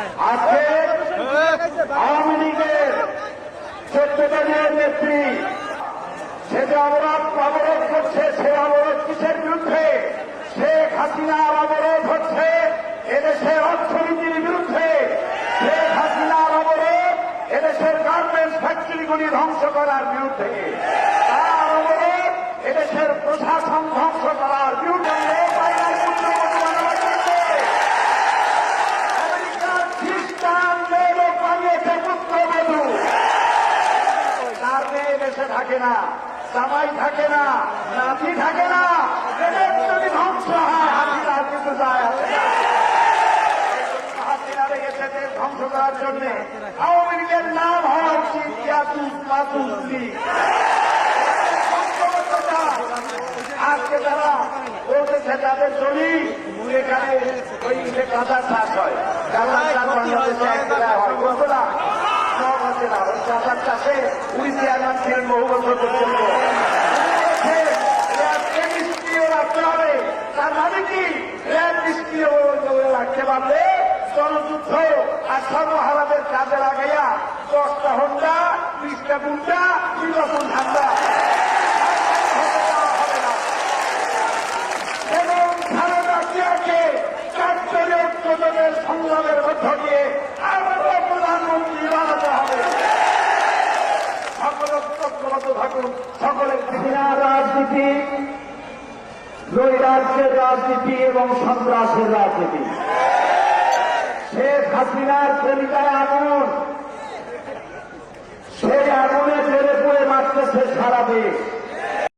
আজকে আওয়ামী লীগের 14 দলীয় নেত্রী সে যে অবরোধ করছে, সে অবরোধ কিসের বিরুদ্ধে? শেখ হাসিনার অবরোধ হচ্ছে এদেশের অর্থনীতির বিরুদ্ধে। শেখ হাসিনার অবরোধ এদেশের গার্মেন্টস ফ্যাক্টরিগুলি ধ্বংস করার বিরুদ্ধে। তার অবরোধ এদেশের প্রশাসন ধ্বংস করার বিরুদ্ধে। আমেরিকার খ্রিস্টান মেয়ে লোক বানিয়েছে পুত্রবধূ। তার মেয়ে দেশে থাকে না, জামাই থাকে না, নাতি থাকে না, এদের যদি ধ্বংস হয় হাসিনার কিছু যায় আসে না। হাসিনা রেখেছে দেশ ধ্বংস করার জন্য। আওয়ামী লীগের নাম হওয়া উচিত ইয়াতুস মাতুস লীগ। আজকে তারা বলতেছে তাদের জমি এখানে ওই কাঁচা চাষ হয়, বাংলাদেশে এক জায়গায় হয়, বলতো না সব আছে না। ওই কাঁচার চাষে উনি চেয়ারম্যান ছিলেন বহু বছর পর্যন্ত। রাখতে হবে, তার মানে কি র্যাব নিষ্ক্রিয় রাখতে পারলে জনযুদ্ধ আর সর্বহারাদের কাজে লাগাইয়া 10টা হন্ডা 20টা গুন্ডা নির্বাচন ঠান্ডা এবং খালেদা জিয়াকে কার্যকরী ঐক্যজোটের সংগ্রামের মধ্য দিয়ে আবারও প্রধানমন্ত্রী বানাতে হবে। সকল ঐক্যবদ্ধ থাকুন, সকলের রাজনীতি, নৈরাজ্যের রাজনীতি এবং সন্ত্রাসের রাজনীতি। শেখ হাসিনার কলিকায় আগুন, সেই আগুনে জেলে পড়ে মারতেছে সারা দেশ।